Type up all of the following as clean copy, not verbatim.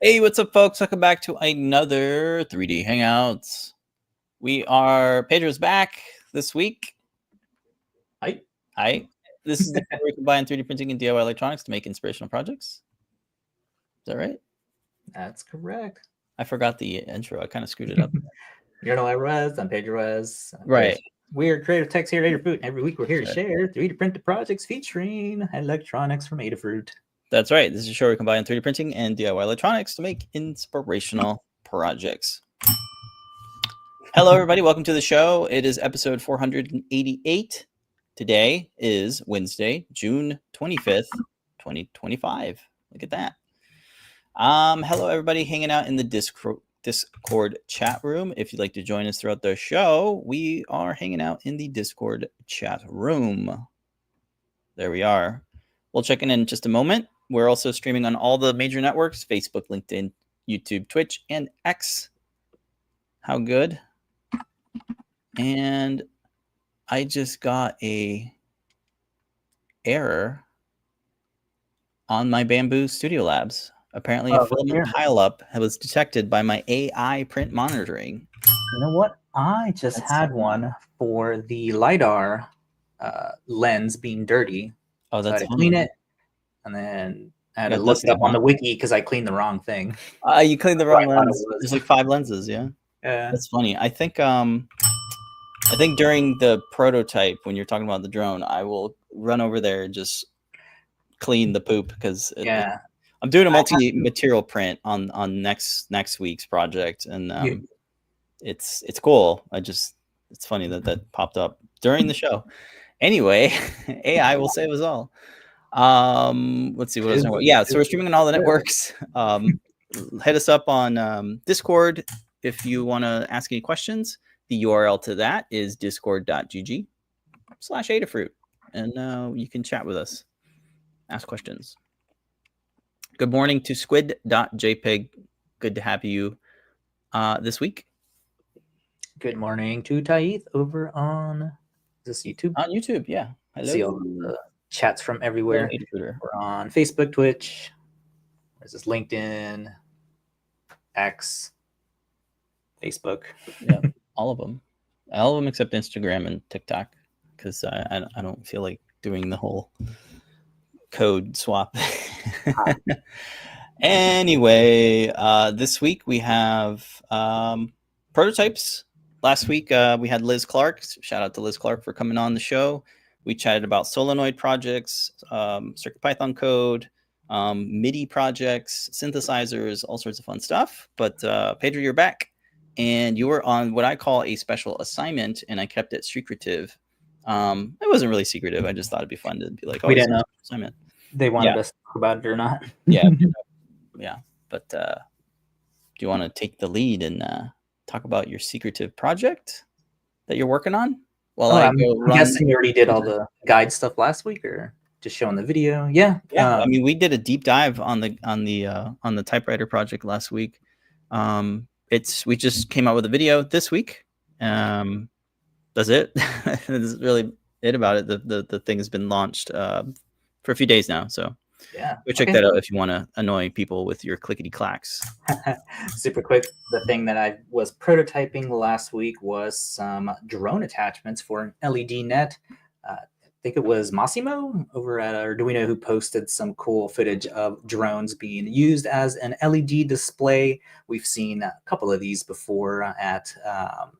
Hey, what's up, folks? Welcome back to another 3D Hangouts. Pedro's back this week. Hi. This is the where we combine 3D printing and DIY electronics to make inspirational projects. Is that right? That's correct. I forgot the intro. I kind of screwed it up. You're no Rez. I'm Pedro Rez. Right. We're creative techs here at Adafruit. Every week we're here to share 3D printed projects featuring electronics from Adafruit. That's right. This is a show where we combine 3D printing and DIY electronics to make inspirational projects. Hello, everybody. Welcome to the show. It is episode 488. Today is Wednesday, June 25th, 2025. Look at that. Hello, everybody hanging out in the Discord chat room. If you'd like to join us throughout the show, we are hanging out in the Discord chat room. There we are. We'll check in just a moment. We're also streaming on all the major networks: Facebook, LinkedIn, YouTube, Twitch, and X. How good? And I just got a error on my Bamboo Studio Labs. Apparently, a filament pileup was detected by my AI print monitoring. You know what? I just had one for the LiDAR lens being dirty. Oh, that's so I had to clean it, and then I had to look it up on the wiki because I cleaned the wrong thing. You cleaned the wrong lens. There's like 5 lenses, yeah? Yeah. That's funny. I think during the prototype, when you're talking about the drone, I will run over there and just clean the poop because I'm doing a multi-material print on next week's project, and it's cool. It's funny that popped up during the show. Anyway, AI will save us all. Let's see what else. Yeah, so we're streaming on all the networks. Hit us up on Discord if you want to ask any questions. The URL to that is discord.gg/Adafruit, and you can chat with us, ask questions. Good morning to squid.jpg. Good to have you this week. Good morning to Taith over on this YouTube. On YouTube, yeah. Hello. See all the chats from everywhere. We're on Facebook, Twitch. There's this LinkedIn, X, Facebook. Yeah, all of them except Instagram and TikTok, because I don't feel like doing the whole code swap. Anyway, this week we have prototypes. Last week we had Liz Clark. Shout out to Liz Clark for coming on the show. We chatted about solenoid projects, CircuitPython code, MIDI projects, synthesizers, all sorts of fun stuff. But Pedro, you're back, and you were on what I call a special assignment, and I kept it secretive. It wasn't really secretive. I just thought it'd be fun to be like, oh, we didn't know assignment. They wanted us to talk about it or not. Yeah. But do you want to take the lead and talk about your secretive project that you're working on? Well, I'm guessing you already did all the guide stuff last week, or just showing the video. Yeah. I mean, we did a deep dive on the typewriter project last week. We just came out with a video this week. That's it. That's really it about it. The thing has been launched for a few days now, so yeah, go check that out if you want to annoy people with your clickety clacks. Super quick. The thing that I was prototyping last week was some drone attachments for an LED net. I think it was Massimo over at Arduino who posted some cool footage of drones being used as an LED display. We've seen a couple of these before at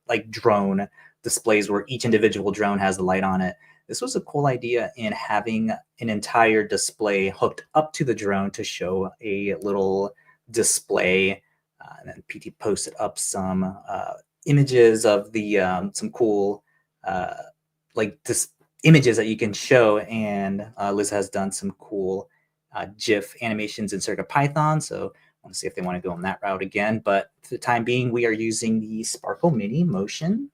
like drone displays where each individual drone has the light on it. This was a cool idea in having an entire display hooked up to the drone to show a little display. And then PT posted up some images of the some cool images that you can show. And Liz has done some cool GIF animations in CircuitPython. So I want to see if they want to go on that route again. But for the time being, we are using the Sparkle Mini Motion.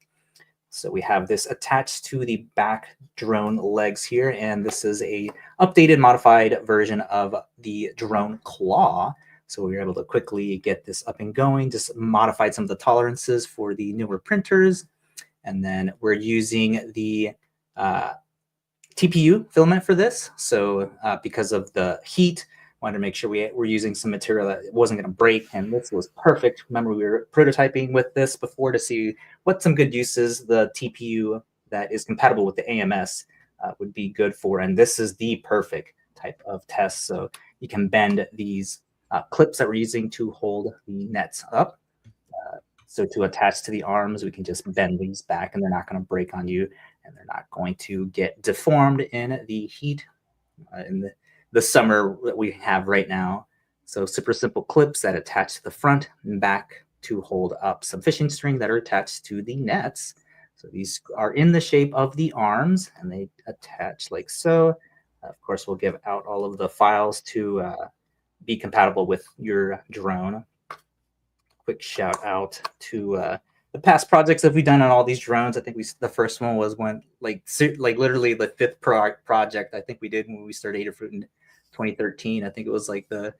So we have this attached to the back drone legs here, and this is a updated, modified version of the drone claw. So we were able to quickly get this up and going, just modified some of the tolerances for the newer printers. And then we're using the TPU filament for this. So because of the heat, wanted to make sure we were using some material that wasn't going to break, and this was perfect. Remember, we were prototyping with this before to see what some good uses the TPU that is compatible with the AMS would be good for, and this is the perfect type of test. So you can bend these clips that we're using to hold the nets up. So to attach to the arms, we can just bend these back, and they're not going to break on you, and they're not going to get deformed in the heat in the summer that we have right now. So super simple clips that attach to the front and back to hold up some fishing string that are attached to the nets. So these are in the shape of the arms, and they attach like so. Of course, we'll give out all of the files to be compatible with your drone. Quick shout out to the past projects that we've done on all these drones. I think the first one was when like literally the fifth project I think we did when we started Adafruit in 2013. I think it was like the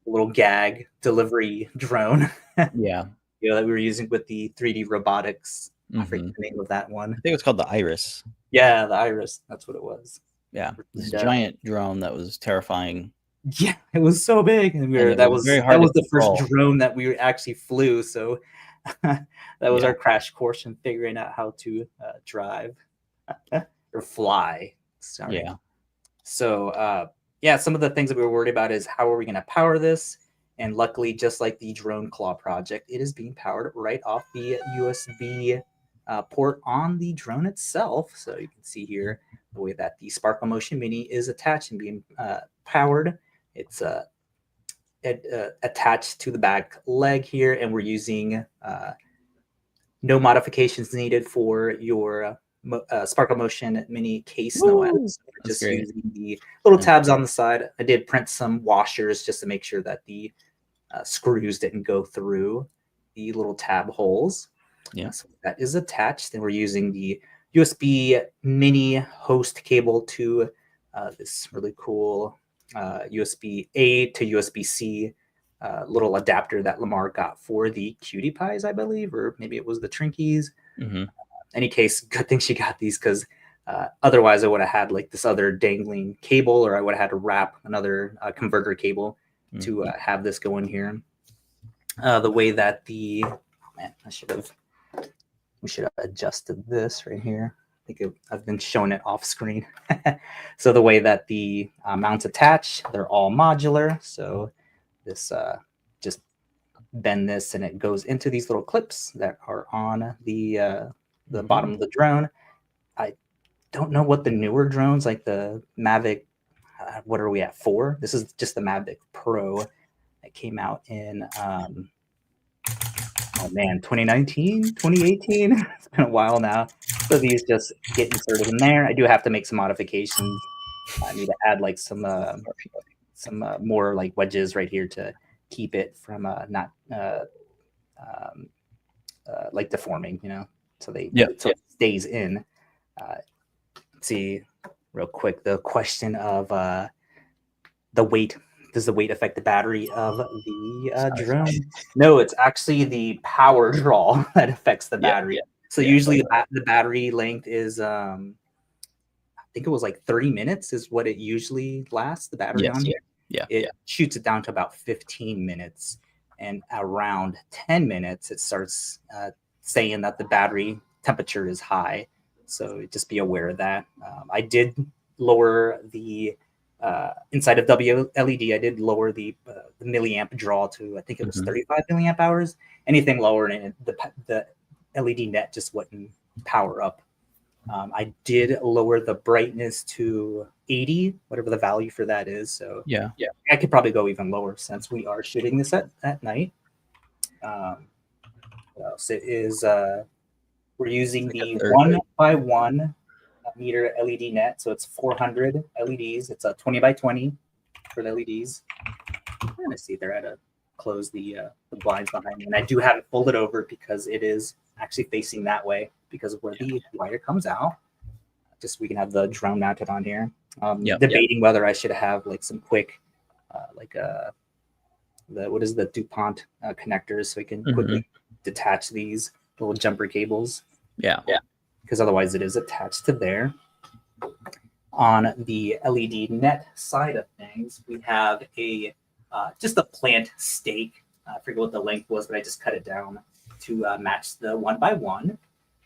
little gag delivery drone. Yeah. That we were using with the 3D robotics. I forget the name of that one. I think it was called the Iris. Yeah, the Iris. That's what it was. Yeah, this giant drone that was terrifying. Yeah, it was so big, and that was the first drone that we actually flew. So that was our crash course in figuring out how to drive or fly. Sorry. Yeah. So some of the things that we were worried about is how are we going to power this? And luckily, just like the Drone Claw project, it is being powered right off the USB port on the drone itself. So you can see here the way that the Sparkle Motion Mini is attached and being powered. It's attached to the back leg here, and we're using no modifications needed for your Sparkle Motion Mini case. No, we're just using the little tabs on the side. I did print some washers just to make sure that the screws didn't go through the little tab holes. Yeah, so that is attached, and we're using the USB mini host cable to this really cool USB A to USB C little adapter that Lamar got for the Cutie Pies, I believe, or maybe it was the Trinkies. Any case, good thing she got these, because otherwise I would have had like this other dangling cable, or I would have had to wrap another converter cable to have this go in here. The way that we should have adjusted this right here. I think I've been showing it off screen. So the way that the mounts attach, they're all modular. So this just bend this, and it goes into these little clips that are on the bottom of the drone. I don't know what the newer drones, like the Mavic, what are we at, 4? This is just the Mavic Pro that came out in 2019, 2018. It's been a while now. So these just get inserted in there. I do have to make some modifications. I need to add like some more like wedges right here to keep it from not like deforming, so so it stays in. See real quick the question of the weight. Does the weight affect the battery of the drone? No, it's actually the power draw that affects the battery. So usually the battery length is, I think it was like 30 minutes is what it usually lasts, the battery on here. It shoots it down to about 15 minutes. And around 10 minutes, it starts saying that the battery temperature is high. So just be aware of that. I did lower the inside of WLED, I did lower the milliamp draw to, I think it was 35 milliamp hours. Anything lower than it, the LED net just wouldn't power up. I did lower the brightness to 80, whatever the value for that is. So I could probably go even lower since we are shooting this at night. What else? It is we're using the 1x1 meter LED net, so it's 400 LEDs. It's a 20 by 20 for the LEDs. I'm gonna see there. I had to close the blinds behind me, and I do have it folded over because it is actually facing that way because of where the wire comes out. Just we can have the drone mounted on here. Debating whether I should have like some quick, what is the DuPont connectors, so we can quickly detach these little jumper cables. Because otherwise it is attached to there. On the LED net side of things, we have a just a plant stake. I forget what the length was, but I just cut it down to match the 1x1,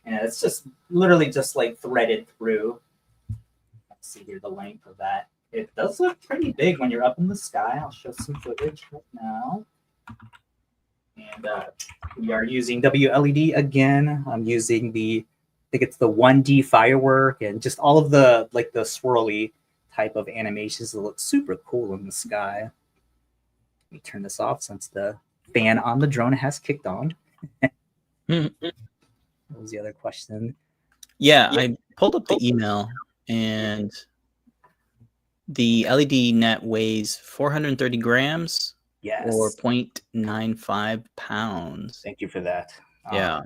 and it's just literally just like threaded through. Let's see here the length of that. It does look pretty big when you're up in the sky. I'll show some footage right now. And we are using WLED again. I'm using I think it's the 1D firework and just all of the like the swirly type of animations that look super cool in the sky. Let me turn this off since the fan on the drone has kicked on. What was the other question? Yeah, I pulled up the email, and the LED net weighs 430 grams, Yes. or 0.95 pounds. Thank you for that. Yeah.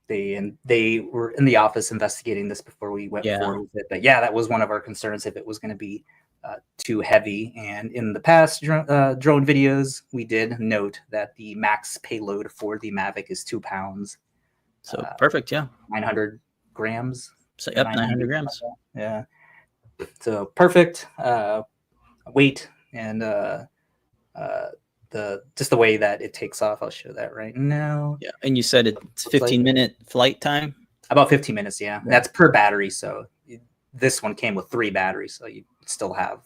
They were in the office investigating this before we went forward with it. But yeah, that was one of our concerns if it was going to be too heavy. And in the past drone videos, we did note that the max payload for the Mavic is 2 pounds. So perfect, yeah. 900 grams. So yep, 900 grams. Yeah. So perfect weight and just the way that it takes off. I'll show that right now. Yeah, and you said it's 15-minute flight time? About 15 minutes, yeah. And that's per battery. So this one came with 3 batteries, so you still have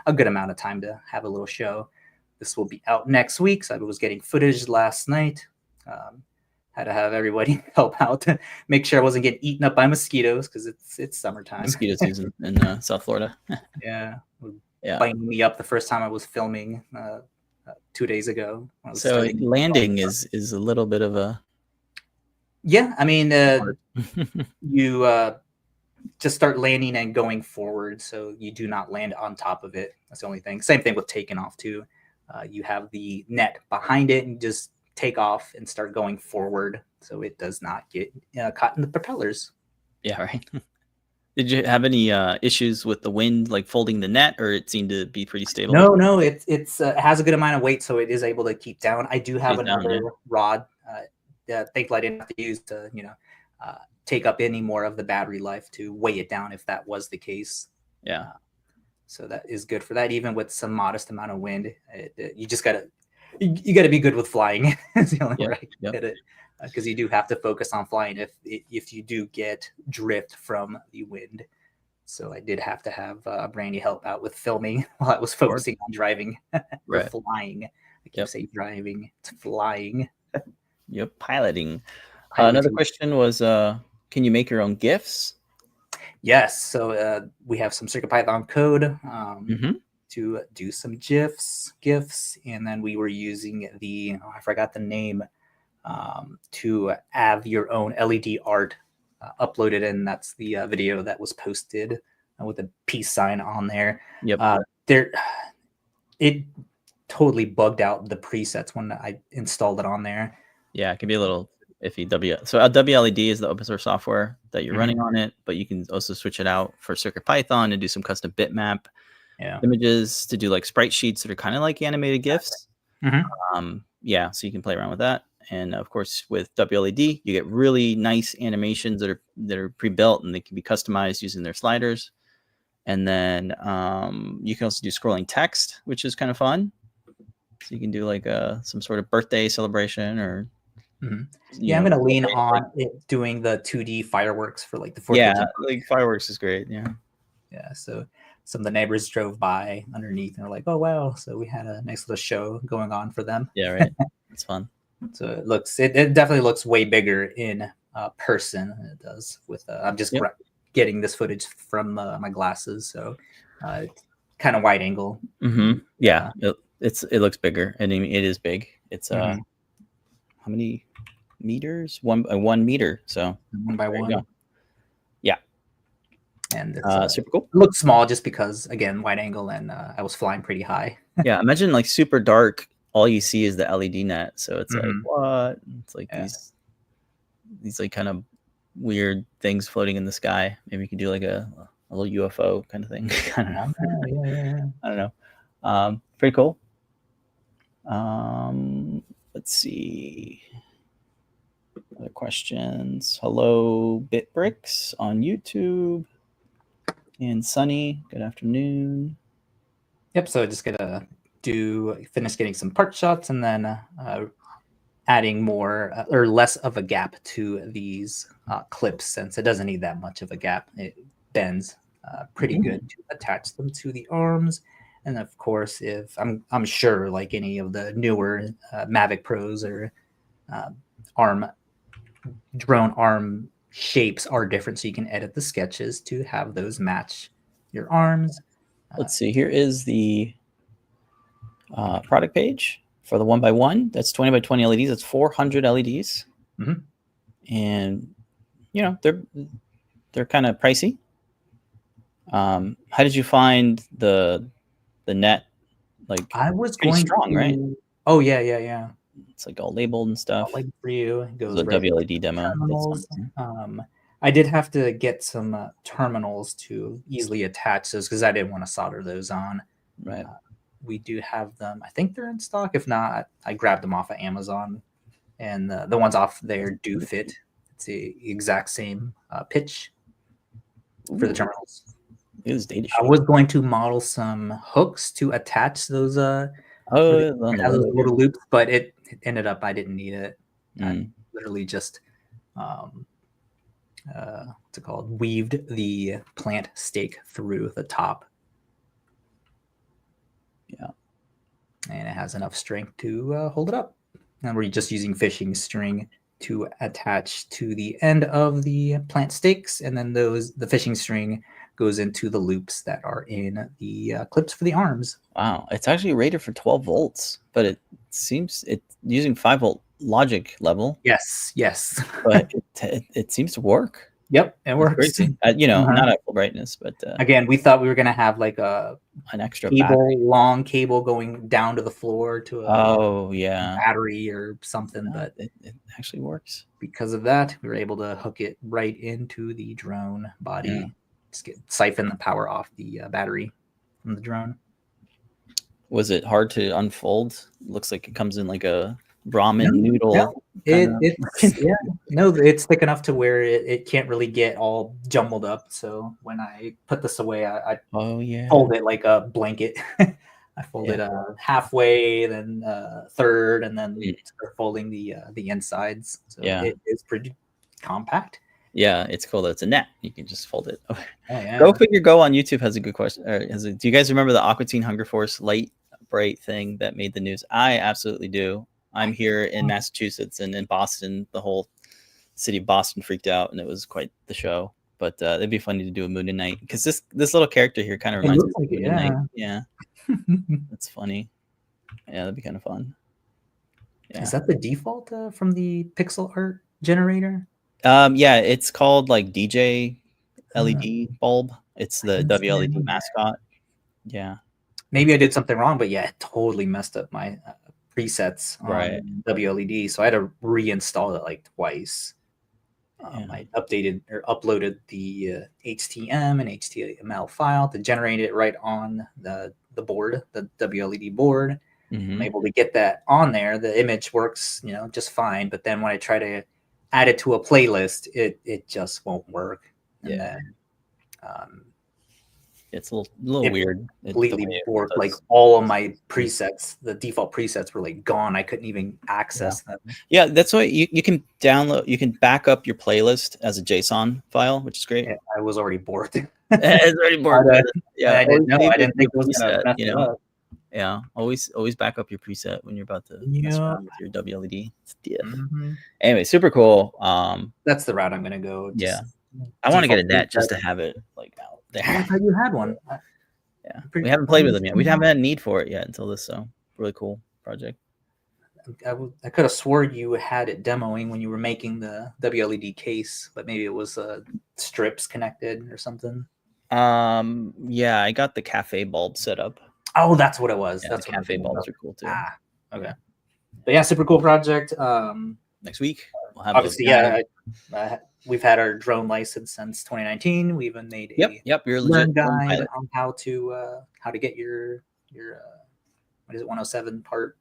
a good amount of time to have a little show. This will be out next week. So I was getting footage last night. Had to have everybody help out to make sure I wasn't getting eaten up by mosquitoes because it's summertime. Mosquito season in South Florida. Yeah. Biting me up the first time I was filming 2 days ago. So landing is a little bit of a... Yeah, I mean, you just start landing and going forward, so you do not land on top of it. That's the only thing. Same thing with taking off too. You have the net behind it and just take off and start going forward, so it does not get caught in the propellers. Yeah, right. Did you have any issues with the wind, like folding the net, or it seemed to be pretty stable? No, it has a good amount of weight, so it is able to keep down. I do have another rod. Thankfully, I didn't have to use to take up any more of the battery life to weigh it down if that was the case. Yeah. So that is good for that. Even with some modest amount of wind, you just gotta be good with flying. Is the only way I get it, because you do have to focus on flying if you do get drift from the wind. So I did have to have Brandy help out with filming while I was focusing on driving, or flying. I keep saying driving, it's flying. Yep, piloting. Another question was, can you make your own GIFs? Yes. So we have some CircuitPython code to do some GIFs, and then we were using I forgot the name, to have your own LED art uploaded, and that's the video that was posted with a peace sign on there. Yep. It totally bugged out the presets when I installed it on there. Yeah, it can be a little iffy. So WLED is the open source software that you're running on it, but you can also switch it out for CircuitPython and do some custom bitmap images to do like sprite sheets that are kind of like animated GIFs. Yeah, so you can play around with that. And of course, with WLED, you get really nice animations that are pre-built, and they can be customized using their sliders. And then you can also do scrolling text, which is kind of fun. So you can do like some sort of birthday celebration, or yeah, I'm gonna lean on it doing the 2D fireworks for like the 4th. Yeah, like fireworks is great. Yeah. So some of the neighbors drove by underneath and were like, "Oh wow!" So we had a nice little show going on for them. Yeah, right. It's fun. So it definitely looks way bigger in person than it does with. I'm just getting this footage from my glasses, so kind of wide angle. Yeah, it looks bigger, and it is big. It's how many meters? 1 meter. So 1 by 1. Yeah, and it's super cool. It looks small just because, again, wide angle, and I was flying pretty high. Yeah, imagine like super dark. All you see is the LED net, so it's like what? It's like these like kind of weird things floating in the sky. Maybe you could do like a little UFO kind of thing. I don't know. I don't know. Pretty cool. Let's see. Other questions. Hello, BitBricks on YouTube. And Sunny, good afternoon. Yep. So just gonna finish getting some part shots and then adding more or less of a gap to these clips, since it doesn't need that much of a gap. It bends pretty good to attach them to the arms. And of course, if I'm sure like any of the newer Mavic Pros or drone arm shapes are different, so you can edit the sketches to have those match your arms. Let's see. Here is the product page for the 1x1. That's 20 by 20 LEDs. That's 400 LEDs, and you know they're kind of pricey. How did you find the net? Like, I was pretty going strong, right? Oh yeah. It's like all labeled and stuff. Like for you, it goes the right WLED demo. terminals. I did have to get some terminals to easily attach those because I didn't want to solder those on. Right. We do have them. I think they're in stock. If not, I grabbed them off of Amazon, and the ones off there do fit. It's the exact same pitch for the terminals. It was data sheet. I was going to model some hooks to attach those little loops, but it ended up I didn't need it. I literally just what's it called? Weaved the plant stake through the top. Yeah. And it has enough strength to hold it up. And we're just using fishing string to attach to the end of the plant stakes, and then the fishing string goes into the loops that are in the clips for the arms. Wow, it's actually rated for 12 volts, but it seems it's using 5-volt logic level. Yes. But it seems to work. Yep, it works. Crazy. Not at full brightness, but again, we thought we were gonna have like an extra long cable going down to the floor to a battery or something, but it actually works. Because of that, we were able to hook it right into the drone body. Just siphon the power off the battery from the drone. Was it hard to unfold? Looks like it comes in like a ramen noodle. No, it's thick enough to where it can't really get all jumbled up. So when I put this away, I fold it like a blanket. I fold it halfway, then third, and then start folding the insides. So it is pretty compact. Yeah, it's cool that it's a net. You can just fold it. Go Figure Go on YouTube has a good question. Do you guys remember the Aqua Teen Hunger Force light bright thing that made the news? I absolutely do. I'm here in Massachusetts, and in Boston, the whole city of Boston freaked out, and it was quite the show. But it'd be funny to do a Moon and Night, because this little character here kind of reminds me of Moon and Night. Yeah, that's funny. Yeah, that'd be kind of fun. Yeah. Is that the default from the pixel art generator? Yeah, it's called like DJ LED bulb. It's the WLED mascot. Yeah. Maybe I did something wrong, but yeah, it totally messed up my presets on WLED. So I had to reinstall it like twice. I uploaded the HTML and HTML file to generate it right on the board, the WLED board. I'm able to get that on there. The image works, just fine. But then when I try to add it to a playlist, it just won't work. And then it's a little weird. Completely borked. Like all of my presets, the default presets were like gone. I couldn't even access them. Yeah, that's why you can download. You can back up your playlist as a JSON file, which is great. Yeah, I was already borked. It's already borked. I didn't know. I didn't think it was gonna mess it up. Yeah, always back up your preset when you're about to mess around with your WLED. Anyway, super cool. That's the route I'm gonna go. I want to get a net just to have it like out there. I thought you had one. We haven't played with them yet. We haven't had a need for it yet until this. So really cool project. I could have swore you had it demoing when you were making the WLED case, but maybe it was strips connected or something. Yeah, I got the cafe bulb set up. Oh, that's what it was. That's the cafe bulbs are cool too. Okay. But yeah, super cool project. Next week we'll have obviously we've had our drone license since 2019. We even made a learn guide on how to get your what is it, 107 part.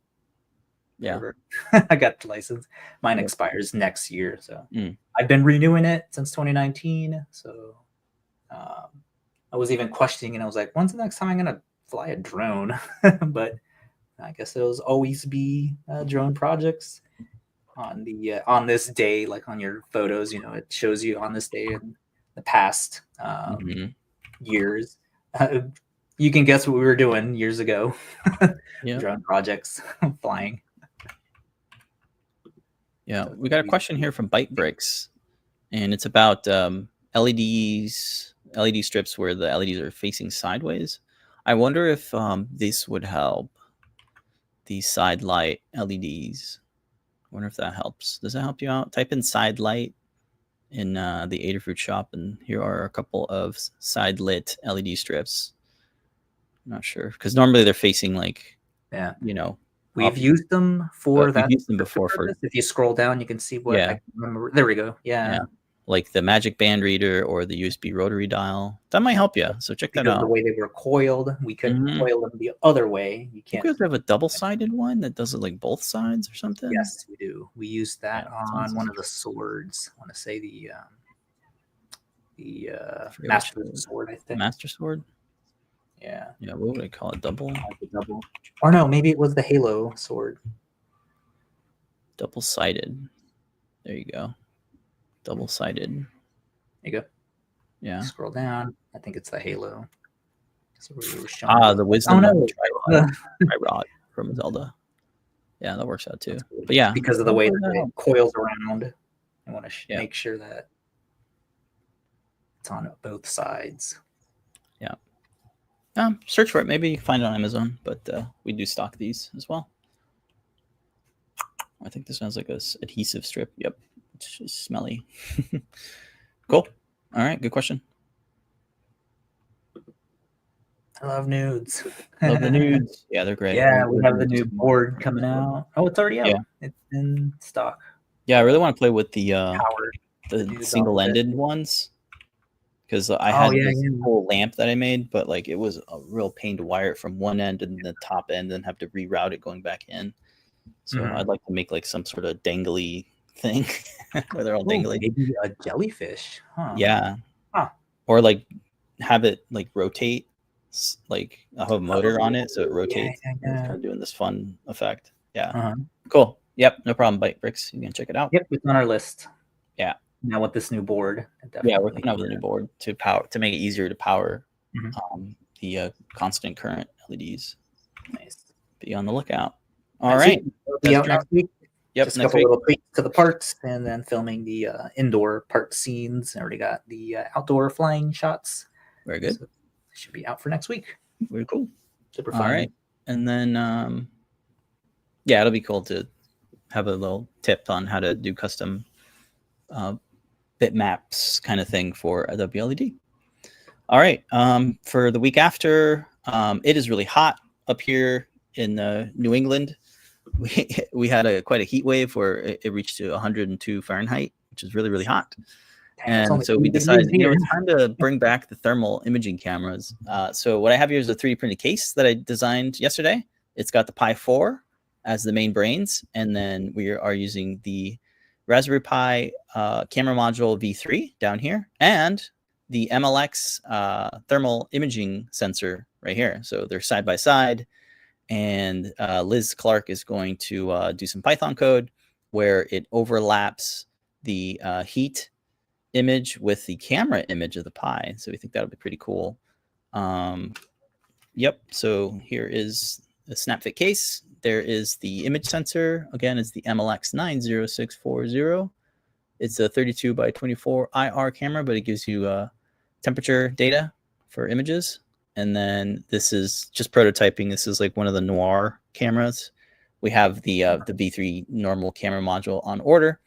I got the license. Mine expires next year, so I've been renewing it since 2019. So I was even questioning, and I was like, when's the next time I'm gonna fly a drone? But I guess it'll always be drone projects on the on this day, like on your photos. It shows you on this day in the past years. You can guess what we were doing years ago. Yeah. Drone projects, flying. Yeah, we got a question here from Byte Bricks, and it's about LEDs, LED strips where the LEDs are facing sideways. I wonder if this would help. These side light LEDs. I wonder if that helps. Does that help you out? Type in side light in the Adafruit shop, and here are a couple of side lit LED strips. I'm not sure, because normally they're facing like, We've used them for that. We've used them before for. If you scroll down, you can see what I remember. There we go. Yeah. Like the Magic Band Reader or the USB rotary dial. That might help you. So check that out. The way they were coiled, we couldn't coil them the other way. You can't. You guys have a double-sided one that does it like both sides or something? Yes, we do. We used that on one of the swords. I want to say the Master Sword, I think. Master Sword? Yeah. Yeah, what would I call it? Double? Or no, maybe it was the Halo sword. Double-sided. There you go. Double-sided. There you go. Yeah. Scroll down. I think it's the Halo. The Wisdom Tri-Rod from Zelda. Yeah, that works out too. But yeah, because of the way that it coils around, I want to make sure that it's on both sides. Yeah. Search for it. Maybe you can find it on Amazon, but we do stock these as well. I think this sounds like a adhesive strip. Yep. It's just smelly. Cool. All right. Good question. I love nudes. Love the nudes. Yeah, they're great. Yeah, we have the new board coming out. Oh, it's already out. Yeah. It's in stock. Yeah, I really want to play with the single-ended ones, because I had this whole lamp that I made, but like it was a real pain to wire it from one end and the top end, and have to reroute it going back in. So I'd like to make like some sort of dangly thing where they're all dangly. Maybe a jellyfish. Huh. Yeah. Huh. Or like have it like rotate. Like I have a motor on it, so it rotates. Yeah. It's kind of doing this fun effect. Yeah. Cool. Yep. No problem. Byte Bricks. You can check it out. Yep. It's on our list. Yeah. Now with this new board. Yeah, we're coming out with a new board to make it easier to power the constant current LEDs. Nice. Be on the lookout. All right. We'll be out next week. Yep. Just a couple little tweaks to the parts, and then filming the indoor part scenes. I already got the outdoor flying shots. Very good. So should be out for next week. Very cool. Super fun. All right. And then, it'll be cool to have a little tip on how to do custom bitmaps kind of thing for a WLED. All right. For the week after, it is really hot up here in New England. We had quite a heat wave where it reached to 102 Fahrenheit, which is really, really hot. And so we decided, it's time to bring back the thermal imaging cameras. So what I have here is a 3D printed case that I designed yesterday. It's got the Pi 4 as the main brains, and then we are using the Raspberry Pi camera module V3 down here, and the MLX thermal imaging sensor right here. So they're side by side, and Liz Clark is going to do some Python code where it overlaps the heat image with the camera image of the Pi. So we think that'll be pretty cool. Yep. So here is a SnapFit case. There is the image sensor. Again, it's the MLX 90640. It's a 32 by 24 IR camera, but it gives you temperature data for images. And then this is just prototyping. This is like one of the Noir cameras. We have the V3 normal camera module on order.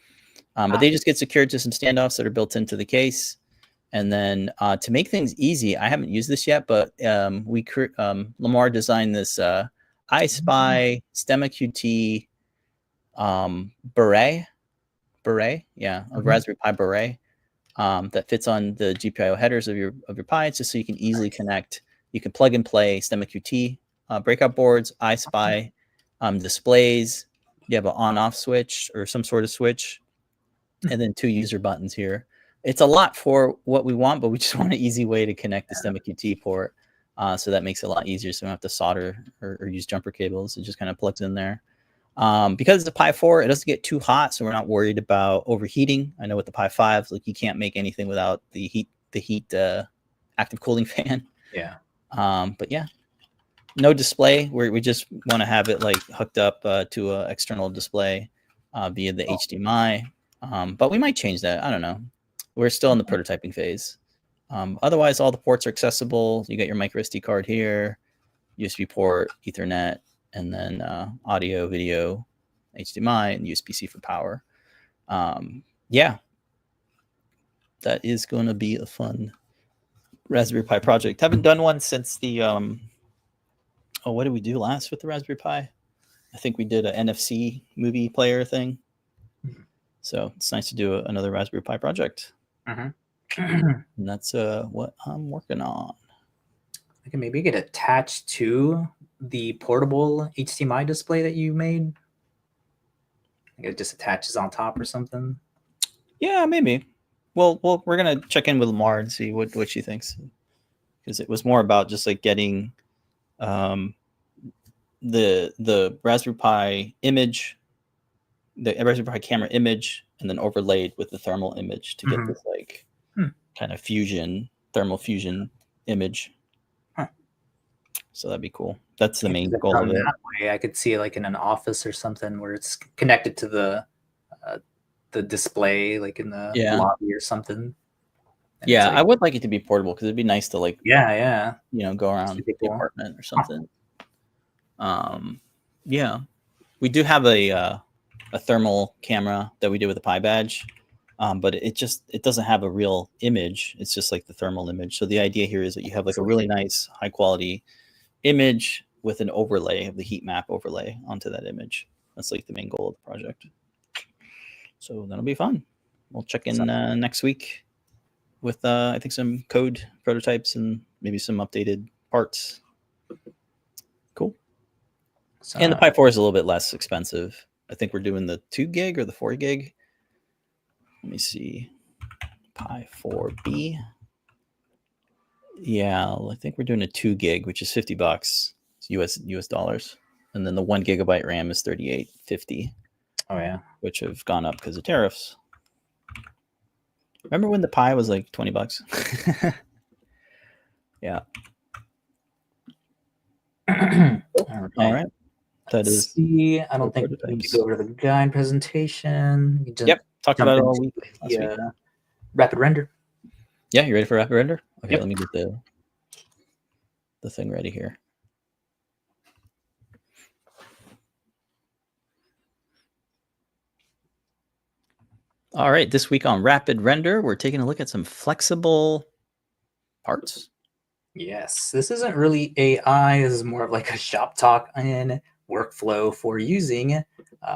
But they just get secured to some standoffs that are built into the case. And then to make things easy, I haven't used this yet, but Lamar designed this I2C StemmaQT beret, a Raspberry Pi beret that fits on the GPIO headers of your Pi, just so you can easily connect. You can plug and play StemmaQT breakout boards, I2C displays. You have an on-off switch or some sort of switch. And then 2 user buttons here It's a lot for what we want, but we just want an easy way to connect the STEMMA QT port. So that makes it a lot easier. So we don't have to solder or use jumper cables. It just kind of plugs in there. Because it's a Pi 4, it doesn't get too hot, so we're not worried about overheating. I know with the Pi 5, like you can't make anything without the heat active cooling fan. Yeah. But yeah, no display. We just want to have it like hooked up to an external display via the HDMI. But we might change that. I don't know. We're still in the prototyping phase. Otherwise, all the ports are accessible. You got your micro SD card here, USB port, Ethernet, and then audio, video, HDMI, and USB-C for power. Yeah, that is going to be a fun Raspberry Pi project. Haven't done one since the what did we do last with the Raspberry Pi? I think we did an NFC movie player thing. So it's nice to do another Raspberry Pi project. And that's what I'm working on. I can maybe get attached to the portable HDMI display that you made. Like it just attaches on top or something. Yeah, maybe. Well, we're gonna check in with Lamar and see what she thinks, because it was more about just like getting the Raspberry Pi image, the Raspberry Pi camera image, and then overlaid with the thermal image to get this like kind of thermal fusion image. So that'd be cool. That's the main goal of it. That way, I could see it like in an office or something where it's connected to the display, like in the lobby or something. And yeah, like, I would like it to be portable because it'd be nice to like go around the apartment or something. Yeah, we do have a thermal camera that we did with the Pi badge, but it doesn't have a real image. It's just like the thermal image. So the idea here is that you have like a really nice high quality image with an overlay of the heat map overlay onto that image. That's like the main goal of the project. So that'll be fun. We'll check in next week with I think some code prototypes and maybe some updated parts. Cool. And the Pi 4 is a little bit less expensive. I think we're doing the 2 gig or the 4 gig. Let me see. Pi 4B. Yeah, I think we're doing a 2 gig, which is $50 US dollars. And then the 1 gigabyte RAM is $38.50. Oh yeah. Which have gone up because of tariffs. Remember when the Pi was like $20? Yeah. All right. That is. I don't think we need to go over to the guide presentation. Yep. Talked about it all week. Yeah. Rapid render. Yeah, you ready for rapid render? Okay, let me get the thing ready here. All right, this week on Rapid Render, we're taking a look at some flexible parts. Yes, this isn't really AI. This is more of like a shop talk and workflow for using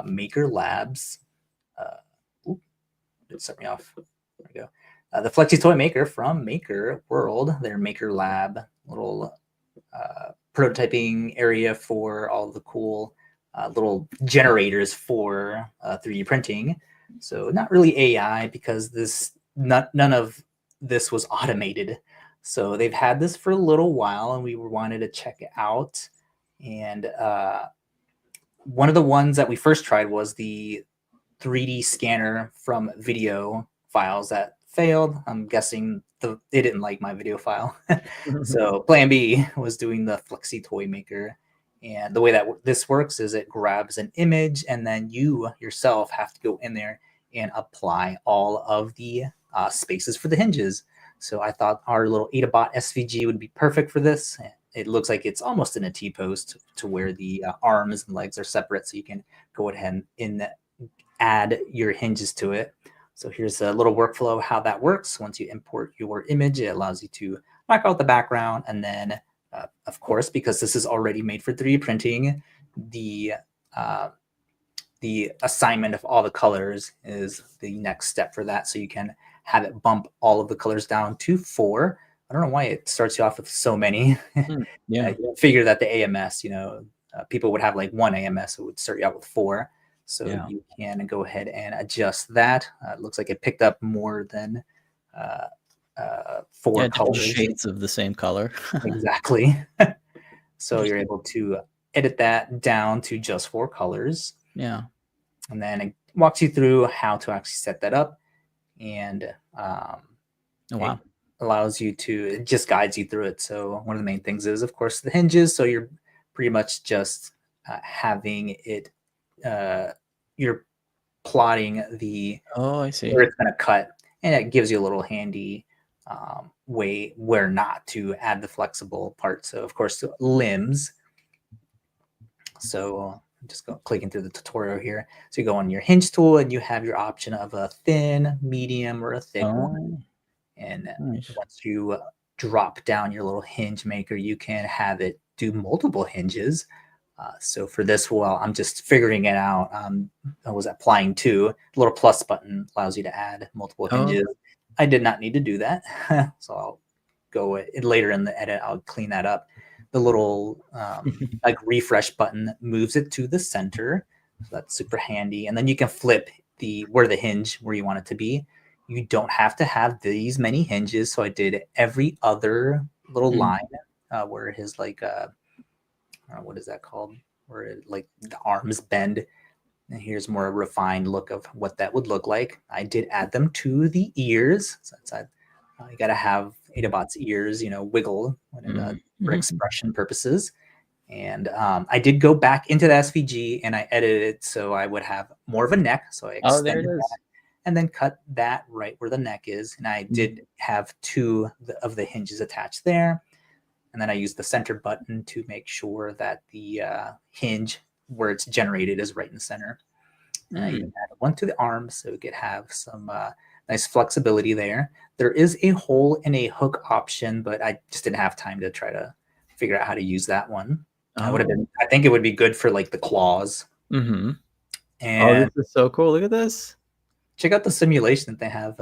Maker Labs. It set me off. There we go. The Flexi toy maker from Maker World, their Maker Lab, little prototyping area for all the cool little generators for 3D printing. So not really AI because none of this was automated. So they've had this for a little while, and we wanted to check it out. And one of the ones that we first tried was the 3D scanner from video files that failed. I'm guessing they didn't like my video file. So plan B was doing the Flexi toy maker. And the way that this works is it grabs an image, and then you yourself have to go in there and apply all of the spaces for the hinges. So I thought our little AdaBot SVG would be perfect for this. It looks like it's almost in a T-post to where the arms and legs are separate, so you can go ahead and add your hinges to it. So here's a little workflow how that works. Once you import your image, it allows you to mark out the background, and then of course, because this is already made for 3D printing, the assignment of all the colors is the next step for that. So you can have it bump all of the colors down to 4. I don't know why it starts you off with so many. Yeah. You figure that the AMS, people would have like 1 AMS, it would start you out with 4. So you can go ahead and adjust that. It looks like it picked up more than four Yeah, different colors. shades of the same color. Exactly. So you're able to edit that down to just 4 colors. Yeah. And then it walks you through how to actually set that up. And Oh, wow. it allows you to, it just guides you through it. So one of the main things is, of course, the hinges. So you're pretty much just having it, you're plotting the Oh, I see. where it's going to cut, and it gives you a little handy way where not to add the flexible part. So of course, limbs. So I'm just clicking through the tutorial here. So you go on your hinge tool and you have your option of a thin, medium, or a thick one. And Nice. once you drop down your little hinge maker, you can have it do multiple hinges. So for this, well, I'm just figuring it out. I was applying to the little plus button allows you to add multiple hinges. I did not need to do that. So I'll go later in the edit. I'll clean that up. The little like refresh button moves it to the center. So that's super handy. And then you can flip where the hinge where you want it to be. You don't have to have these many hinges. So I did every other little line where his like what is that called? Where like the arms bend. And here's more a refined look of what that would look like. I did add them to the ears. So you got to have Adabot's ears, wiggle for expression purposes. And I did go back into the SVG and I edited it so I would have more of a neck. So I extended that and then cut that right where the neck is. And I did have 2 of the hinges attached there. And then I used the center button to make sure that the hinge where it's generated is right in the center. And I even added one to the arm so we could have some nice flexibility there. There is a hole and a hook option, but I just didn't have time to try to figure out how to use that one. I think it would be good for like the claws. Mm-hmm. And this is so cool. Look at this. Check out the simulation that they have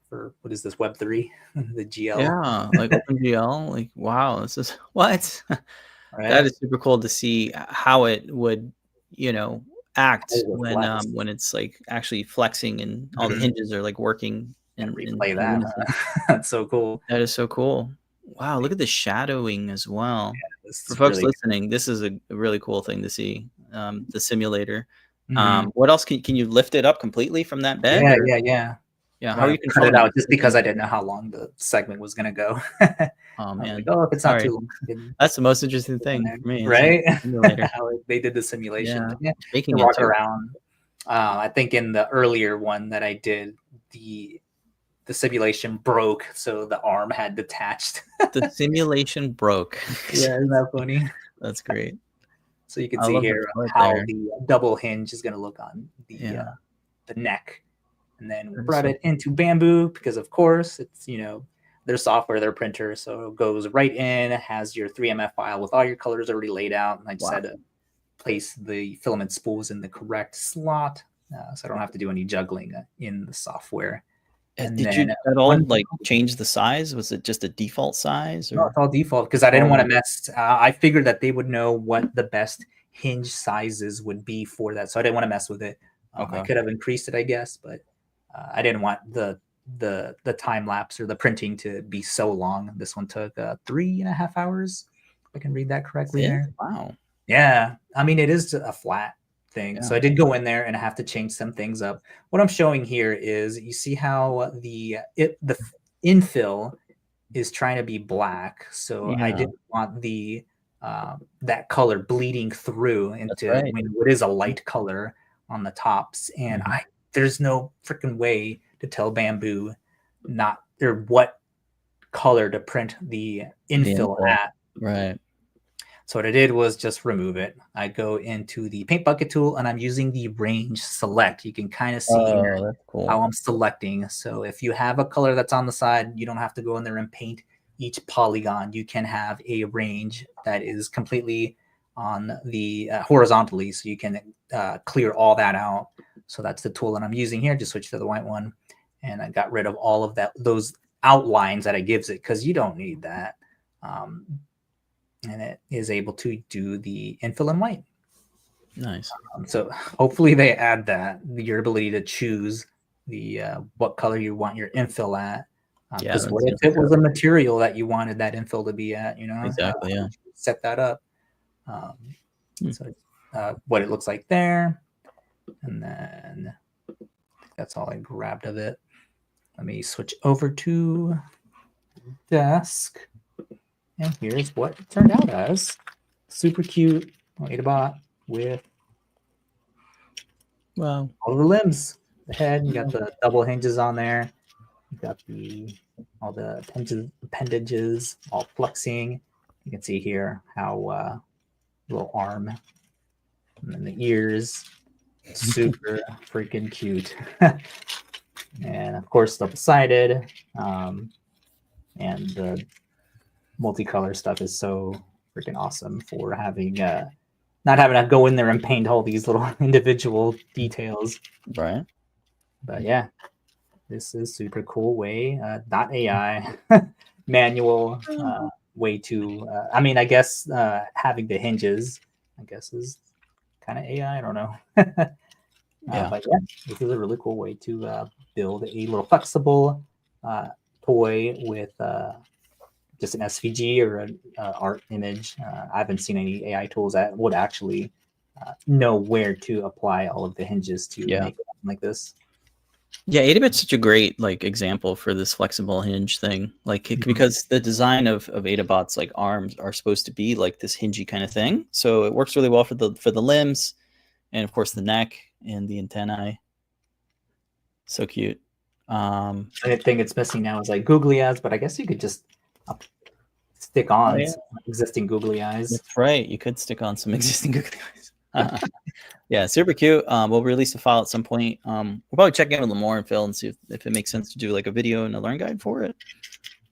for what is this, Web3, the GL. Yeah, like OpenGL. Like, wow, this is what? Right? That is super cool to see how it would, act when it's like actually flexing and all the hinges are like working. And replay that. That's so cool. That is so cool. Wow, look at the shadowing as well. Yeah, for folks listening, this is a really cool thing to see. The simulator. What else can you lift it up completely from that bed? Yeah. How are you cut it out just because I didn't know how long the segment was gonna go. Oh man, like, if it's not too long, that's the most interesting thing for me, right? Like how they did the simulation, making it walk around. I think in the earlier one that I did, the simulation broke, so the arm had detached. The simulation broke. Yeah, isn't that funny? That's great. So you can see here how the double hinge is going to look on the neck. And then we brought it into Bamboo because, of course, it's, their software, their printer. So it goes right in, it has your 3MF file with all your colors already laid out. And I just had to place the filament spools in the correct slot. So I don't have to do any juggling in the software. And did you at all like change the size? Was it just a default size? Or? No, it's all default because I didn't want to mess. I figured that they would know what the best hinge sizes would be for that, so I didn't want to mess with it. I could have increased it, I guess, but I didn't want the time lapse or the printing to be so long. This one took 3.5 hours. If I can read that correctly there. Wow. Yeah, I mean it is a flat thing. So I did go in there and I have to change some things up. What I'm showing here is you see how the infill is trying to be black. So I didn't want the that color bleeding through into what is a light color on the tops. And there's no freaking way to tell Bamboo what color to print the infill at. Right. So what I did was just remove it. I go into the paint bucket tool and I'm using the range select. You can kind of see here how I'm selecting. So if you have a color that's on the side, you don't have to go in there and paint each polygon. You can have a range that is completely on the horizontally. So you can clear all that out. So that's the tool that I'm using here. Just switch to the white one. And I got rid of all of those outlines that it gives it because you don't need that. And it is able to do the infill in white. Nice. So hopefully they add that, your ability to choose the what color you want your infill at. Yeah, Because that what if seems it was a material that you wanted that infill to be at? exactly, yeah. Set that up. So what it looks like there, and then that's all I grabbed of it. Let me switch over to desk, and here's what it turned out as. Super cute Adabot with Wow. all the limbs. The head, you got the double hinges on there. You got all the appendages all flexing. You can see here how little arm and then the ears. Super freaking cute. And of course, double-sided. And the multicolor stuff is so freaking awesome for having not having to go in there and paint all these little individual details. Right. But yeah, this is super cool way. Not AI manual way to. I mean, I guess having the hinges, I guess, is kind of AI. I don't know. Yeah. But yeah, this is a really cool way to build a little flexible toy with just an SVG or an art image. I haven't seen any AI tools that would actually know where to apply all of the hinges to make it like this. Yeah, 8-bit's such a great like example for this flexible hinge thing. Like because the design of Adabot's like arms are supposed to be like this hingy kind of thing. So it works really well for the limbs and of course the neck and the antennae. So cute. The thing it's missing now is like googly eyes, but I guess you could just stick on some existing googly eyes. That's right. You could stick on some existing googly eyes. Yeah, super cute. We'll release a file at some point. We'll probably check in with Lamore and Phil and see if it makes sense to do like a video and a learn guide for it.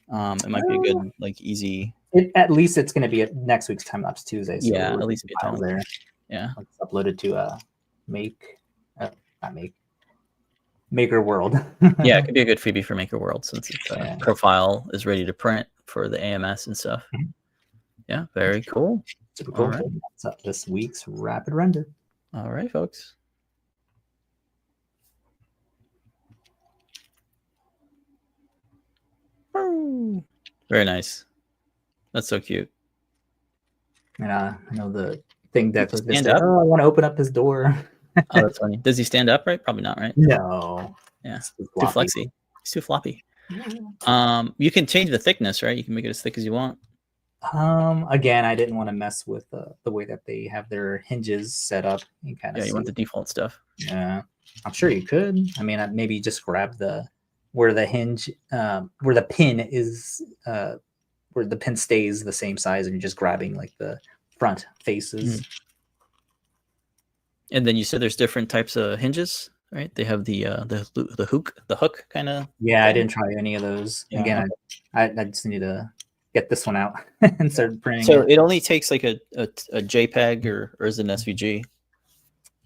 It might be a good, like, easy. At least it's going to be at next week's Time Lapse Tuesday. So yeah, at least be a time there. Yeah, it's uploaded to Maker World. Yeah, it could be a good freebie for Maker World since its profile is ready to print for the AMS and stuff. Yeah, very cool. Super cool. Right. That's up this week's Rapid Render. All right, folks. Very nice. That's so cute. And I know the thing that was stand up. Oh, I want to open up his door. Oh, that's funny. Does he stand up right? Probably not, right? No. Yeah. Too flexy. He's too floppy. You can change the thickness, right? You can make it as thick as you want. Again, I didn't want to mess with the way that they have their hinges set up. You want the default stuff. Yeah, I'm sure you could. I mean, maybe just grab where the hinge, where the pin is, where the pin stays the same size, and you're just grabbing like the front faces. And then you said there's different types of hinges, right? They have the hook kind of. Yeah, thing. I didn't try any of those. Yeah. Again, I just need to get this one out and start printing. So it only takes like a JPEG or is it an SVG?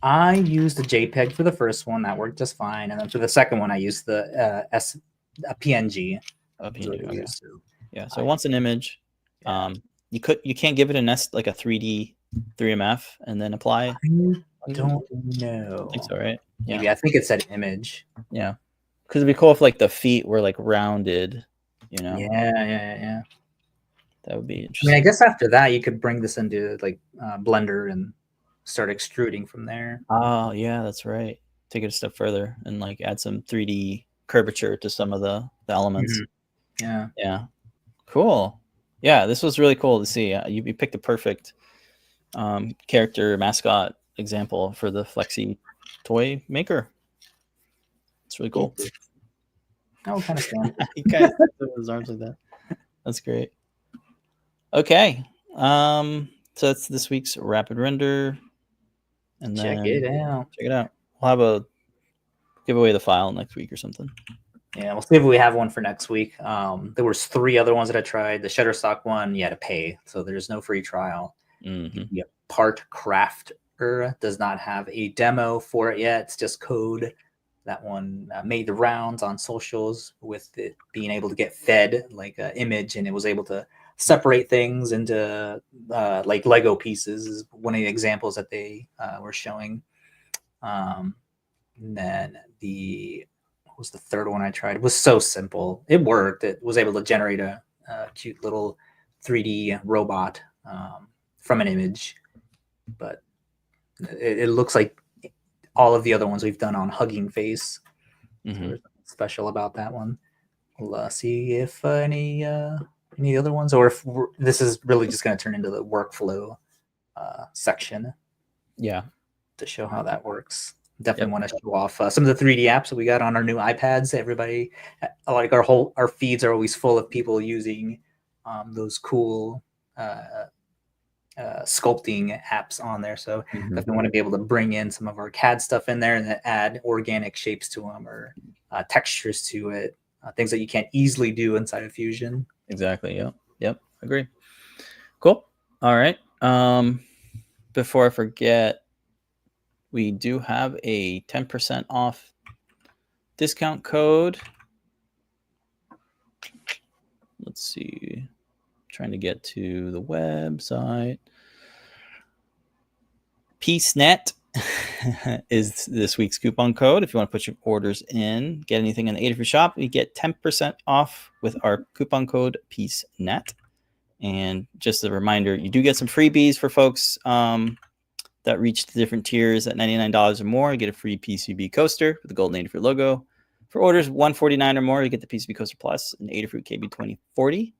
I used a JPEG for the first one. That worked just fine. And then for the second one, I used a PNG. A PNG, okay. Yeah, so once an image, you can't give it a 3D 3MF and then apply. I don't know. I think so, right? Maybe. I think it said image. Yeah, because it'd be cool if like the feet were like rounded, you know. Yeah. That would be interesting. I mean, I guess after that you could bring this into like Blender and start extruding from there. Oh yeah, that's right. Take it a step further and like add some 3D curvature to some of the elements. Yeah. Cool. Yeah, this was really cool to see. You picked the perfect character mascot example for the Flexi toy maker. It's really cool. Oh, kind of stand. He kind of with his arms like that. That's great. Okay. So that's this week's Rapid Render. And then check it out. We'll have a give away the file next week or something. Yeah, we'll see if we have one for next week. There was 3 other ones that I tried. The Shutterstock one, you had to pay, so there's no free trial. The Part Crafter does not have a demo for it yet. It's just code. That one made the rounds on socials with it being able to get fed like an image, and it was able to separate things into like Lego pieces is one of the examples that they were showing. And then was the third one I tried? It was so simple. It worked. It was able to generate a cute little 3D robot from an image, but it looks like all of the other ones we've done on Hugging Face. So there's nothing special about that one. We'll see if any other ones, or if this is really just going to turn into the workflow section. Yeah, to show how that works. Definitely want to show off some of the 3D apps that we got on our new iPads. Everybody, like our feeds are always full of people using those cool sculpting apps on there. So definitely want to be able to bring in some of our CAD stuff in there and then add organic shapes to them or textures to it, things that you can't easily do inside of Fusion. Exactly. Yep. Agree. Cool. All right. Before I forget, we do have a 10% off discount code. Let's see. Trying to get to the website. PeaceNet is this week's coupon code. If you want to put your orders in, get anything in the Adafruit shop, you get 10% off with our coupon code PeaceNet. And just a reminder, you do get some freebies for folks that reach the different tiers at $99 or more. You get a free PCB coaster with the golden Adafruit logo. For orders $149 or more, you get the PCB coaster plus an Adafruit KB2040.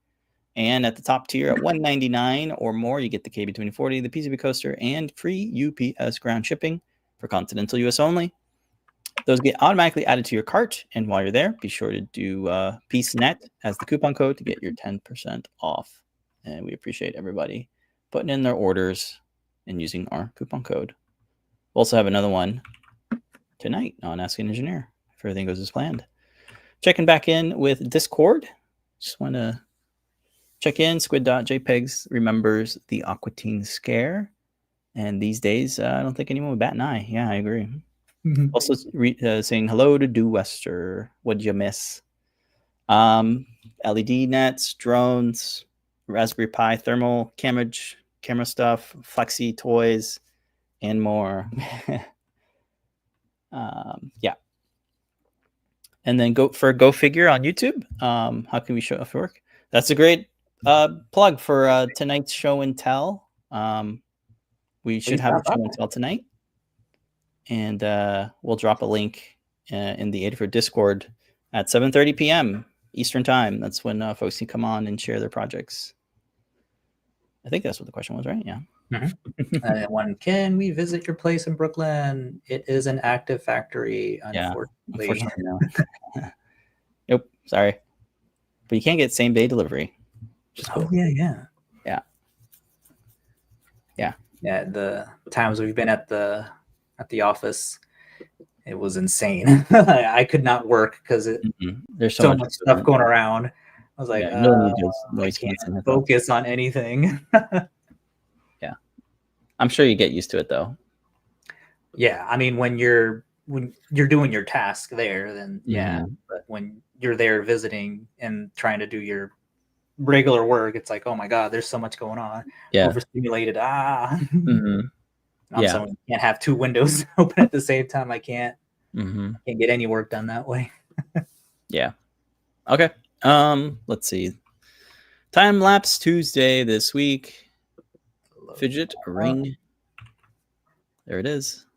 And at the top tier at $199 or more, you get the KB2040, the PCB coaster, and free UPS ground shipping for continental US only. Those get automatically added to your cart. And while you're there, be sure to do PeaceNet as the coupon code to get your 10% off. And we appreciate everybody putting in their orders and using our coupon code. We'll also have another one tonight on Ask an Engineer if everything goes as planned. Checking back in with Discord. Just want to check in. Squid.jpegs remembers the Aqua Teen scare. And these days, I don't think anyone would bat an eye. Yeah, I agree. Also saying hello to Do Wester. What'd you miss? LED nets, drones, Raspberry Pi thermal camera stuff, Flexi toys, and more. Yeah. And then go figure on YouTube. How can we show off work? That's a great plug for tonight's show and tell. We should have a show and tell tonight. And we'll drop a link in the Adafruit Discord at 7:30 p.m. Eastern time. That's when folks can come on and share their projects. I think that's what the question was, right? Yeah. One, can we visit your place in Brooklyn? It is an active factory, unfortunately. No. Nope. Sorry. But you can't get same day delivery. Oh, yeah. The times we've been at the office, it was insane. I could not work because there's so much stuff going around. I was like, I can't focus on anything. Yeah, I'm sure you get used to it though. Yeah, I mean, when you're doing your task there, then but when you're there visiting and trying to do your regular work, it's like, oh my god, there's so much going on. Overstimulated. I'm someone who can't have two windows open at the same time. I can't get any work done that way. Yeah. Okay. Let's see. Time lapse Tuesday this week. Fidget ring. There it is.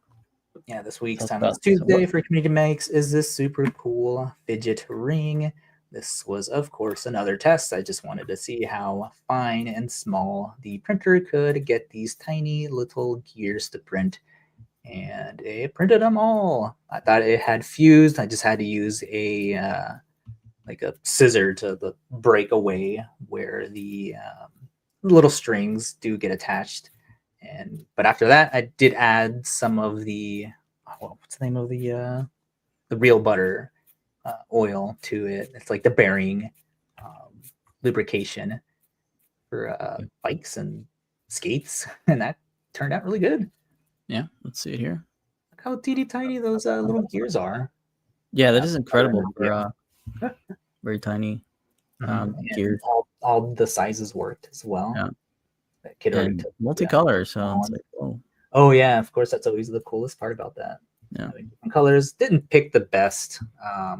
Yeah, this week's time lapse Tuesday for Community Makes is this super cool fidget ring. This was, of course, another test. I just wanted to see how fine and small the printer could get these tiny little gears to print. And it printed them all. I thought it had fused. I just had to use a scissor to break away where the little strings do get attached. But after that, I did add some of the, what's the name of the real butter oil to it. It's like the bearing lubrication for bikes and skates, and that turned out really good. Yeah, let's see it here. Look how teeny tiny those little gears are. Yeah, that is incredible for very tiny gears. All the sizes worked as well. Yeah. And multicolor, so it's like, oh yeah, of course, that's always the coolest part about that. Yeah. Different colors. Didn't pick the best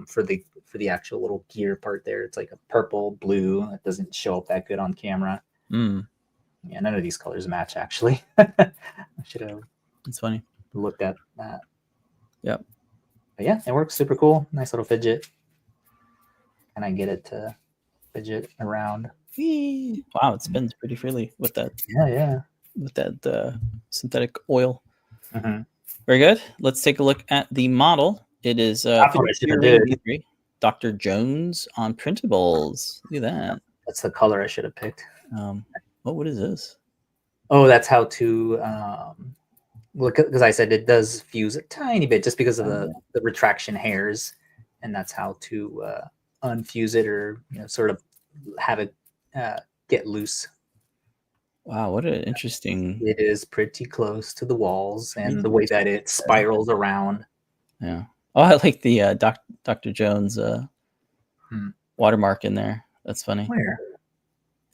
for the actual little gear part there. It's like a purple, blue. It doesn't show up that good on camera. Mm. Yeah, none of these colors match actually. I should have It's funny. looked at that. Yep. But yeah, it works super cool. Nice little fidget. And I get it to fidget around. Whee! Wow, it spins pretty freely with that. Yeah. With that synthetic oil. Mm-hmm. Very good. Let's take a look at the model. It is Dr. Jones on printables. Look at that. That's the color I should have picked. What is this? Oh, that's how to because I said it does fuse a tiny bit just because of the retraction hairs, and that's how to unfuse it or sort of have it get loose. Wow, what an interesting. It is pretty close to the walls, and the way that it spirals around. Yeah. Oh, I like the Dr. Jones watermark in there. That's funny. Where?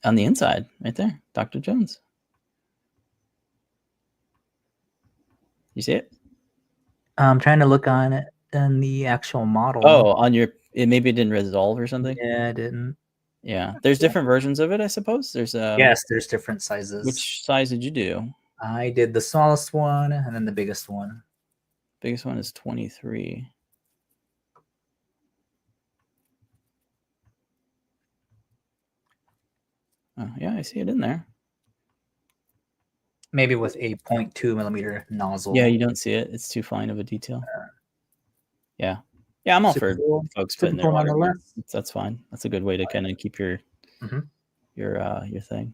On the inside, right there, Dr. Jones. You see it? I'm trying to look on it in the actual model. Oh, on your maybe it didn't resolve or something. Yeah, it didn't. Yeah, there's different versions of it, I suppose. There's yes, there's different sizes. Which size did you do? I did the smallest one and then the biggest one. Biggest one is 23. Oh, yeah, I see it in there. Maybe with a 0.2 millimeter nozzle. Yeah, you don't see it. It's too fine of a detail. Yeah. Yeah, I'm all for folks putting their water. That's fine. That's a good way to kind of keep your thing.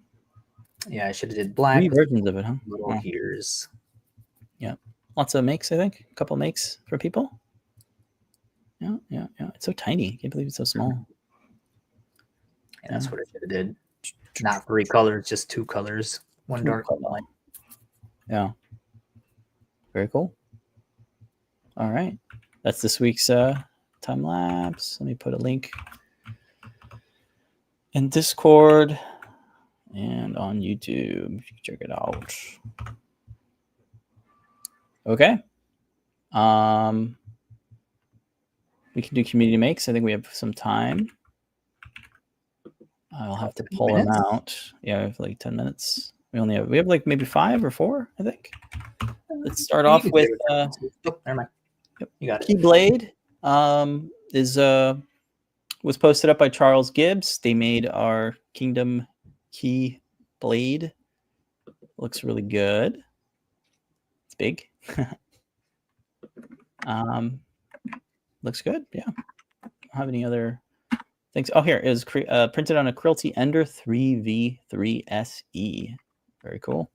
Yeah, I should have did black. 3 versions of it, huh? Little heaters. Yeah. Lots of makes, I think. A couple makes for people. Yeah. It's so tiny. I can't believe it's so small. Yeah, that's what I should have did. Not 3 colors, just 2 colors. One dark, one light. Yeah. Very cool. All right. That's this week's time lapse. Let me put a link in Discord and on YouTube. You can check it out. Okay. We can do community makes. I think we have some time. I'll have to pull them out. Yeah, we have like 10 minutes. We have like maybe 5 or 4, I think. Let's start off with never mind. Yep, you got it. Keyblade was posted up by Charles Gibbs. They made our Kingdom Key Blade. Looks really good. It's big. Looks good. Yeah. I don't have any other things. Oh, here it is printed on a Quilty Ender 3V3 SE. Very cool.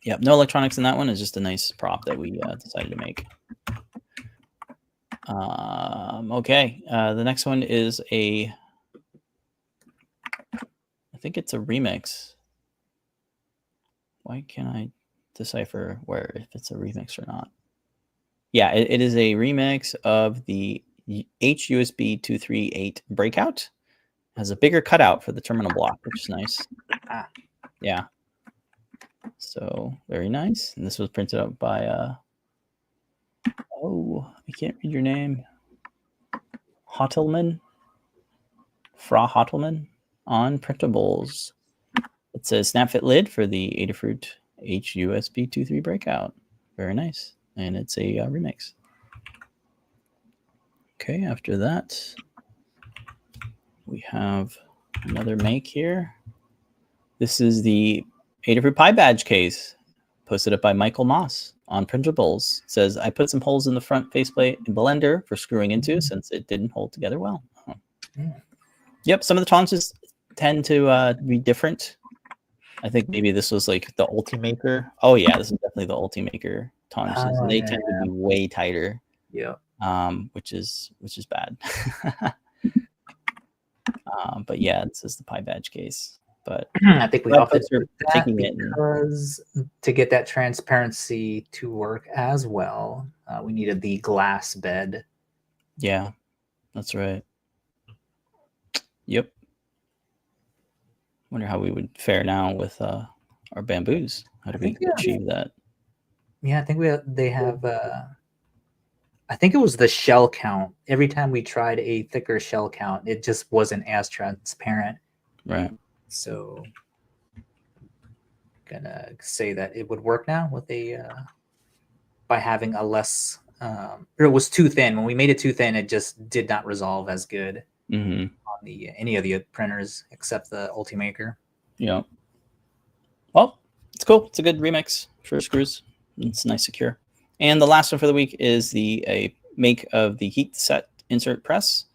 Yep, no electronics in that one. It's just a nice prop that we decided to make. Okay, the next one is I think it's a remix. Why can't I decipher if it's a remix or not? Yeah, it is a remix of the HUSB 238 Breakout. It has a bigger cutout for the terminal block, which is nice. Yeah. So very nice. And this was printed out by I can't read your name. Hottelman. Fra Hottelman on printables. It says snap fit lid for the Adafruit HUSB 2.3 Breakout. Very nice. And it's a remix. Okay, after that, we have another make here. This is the Adafruit Pi Badge case, posted up by Michael Moss on printables. It says, I put some holes in the front faceplate in Blender for screwing into since it didn't hold together well. Oh. Yep, some of the tolerances tend to be different. I think maybe this was like the Ultimaker. Oh yeah, this is definitely the Ultimaker tolerances. And they tend to be way tighter. Yeah. Which is bad. But yeah, this is the Pi Badge case. But I think we opted for that taking because to get that transparency to work as well, we needed the glass bed. Yeah, that's right. Yep. Wonder how we would fare now with our bamboos. How do we achieve that? Yeah, I think they have. I think it was the shell count. Every time we tried a thicker shell count, it just wasn't as transparent. Right. So, gonna say that it would work now with a by having a less. Or it was too thin. When we made it too thin, it just did not resolve as good on the any of the printers except the Ultimaker. Yeah. Well, it's cool. It's a good remix for screws. It's nice, secure. And the last one for the week is a make of the heat set insert press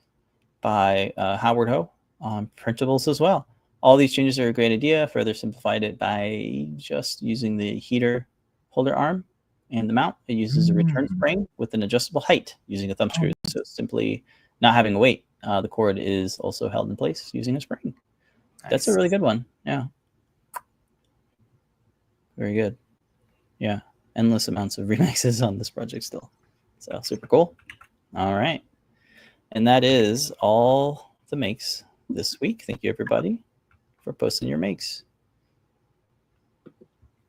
by Howard Ho on printables as well. All these changes are a great idea. Further simplified it by just using the heater holder arm and the mount. It uses a return spring with an adjustable height using a thumb screw. So simply not having a weight. The cord is also held in place using a spring. Nice. That's a really good one. Yeah. Very good. Yeah. Endless amounts of remixes on this project still. So super cool. All right. And that is all the makes this week. Thank you, everybody, for posting your makes.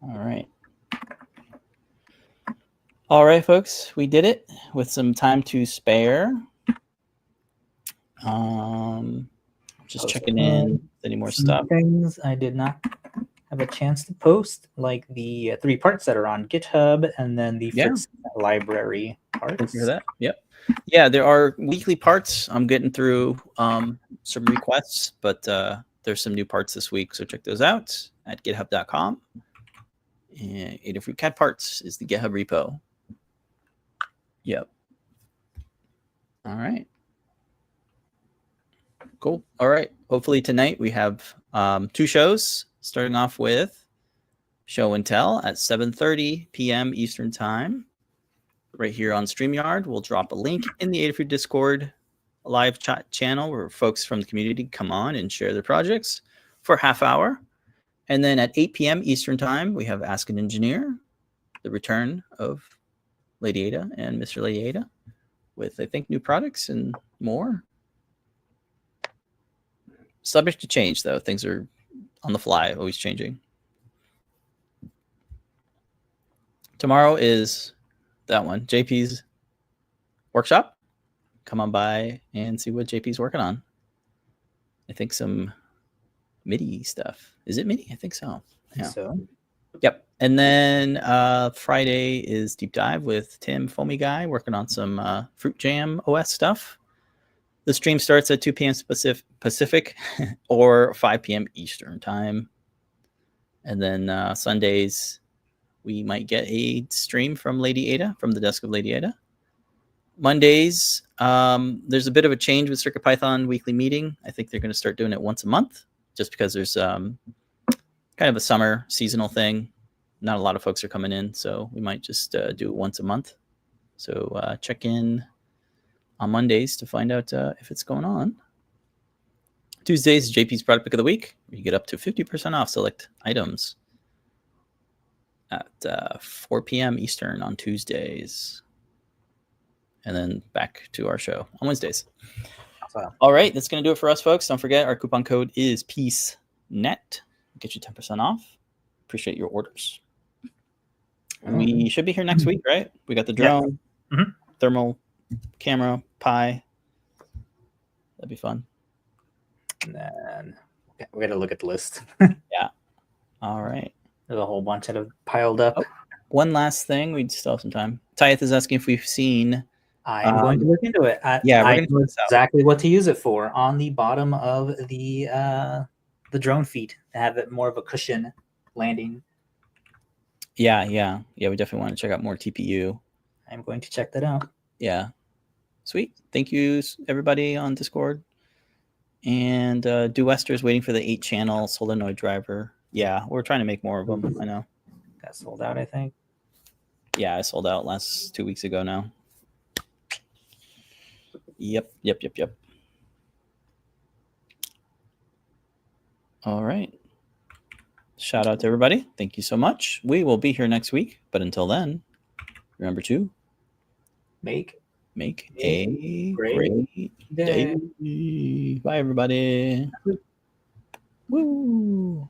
All right. All right, folks. We did it with some time to spare. Just checking in. Any more stuff? Things I did not have a chance to post, like the 3 parts that are on GitHub, and then the Flexi library parts. Thank you for that. Yep. Yeah, there are weekly parts. I'm getting through some requests, but there's some new parts this week, so check those out at github.com. And Adafruit Cat Parts is the GitHub repo. Yep. All right. Cool. All right. Hopefully tonight we have 2 shows, starting off with Show and Tell at 7:30 p.m. Eastern Time. Right here on StreamYard. We'll drop a link in the Adafruit Discord live chat channel where folks from the community come on and share their projects for a half hour. And then at 8 p.m. Eastern Time, we have Ask an Engineer, the return of Lady Ada and Mr. Lady Ada with, I think, new products and more. Subject to change, though. Things are on the fly, always changing. Tomorrow is that one, JP's workshop. Come on by and see what JP's working on. I think some MIDI stuff. Is it MIDI? I think so. Yeah. So, yep. And then Friday is Deep Dive with Tim Foamy Guy working on some Fruit Jam OS stuff. The stream starts at 2 p.m. Pacific or 5 p.m. Eastern Time. And then Sundays, we might get a stream from Lady Ada, from the desk of Lady Ada. Mondays, there's a bit of a change with CircuitPython weekly meeting. I think they're going to start doing it once a month, just because there's kind of a summer seasonal thing. Not a lot of folks are coming in, so we might just do it once a month. So check in on Mondays to find out if it's going on. Tuesdays, JP's Product Pick of the Week. You get up to 50% off select items at 4 p.m. Eastern on Tuesdays. And then back to our show on Wednesdays. Wow. All right, that's going to do it for us, folks. Don't forget, our coupon code is PEACENET. Get you 10% off. Appreciate your orders. We should be here next week, right? We got the drone, thermal camera, Pi. That'd be fun. And then we got to look at the list. Yeah. All right. There's a whole bunch that have piled up. Oh, one last thing. We still have some time. Tyeth is asking if we've seen. I'm going to look into it. I know exactly what to use it for. On the bottom of the drone feet, to have it more of a cushion landing. Yeah. We definitely want to check out more TPU. I'm going to check that out. Yeah. Sweet. Thank you, everybody on Discord. And Duester's waiting for the 8-channel solenoid driver. Yeah, we're trying to make more of them. I know. Got sold out, I think. Yeah, I sold out 2 weeks ago now. Yep. All right. Shout out to everybody. Thank you so much. We will be here next week. But until then, remember to make a great day. Bye, everybody. Woo.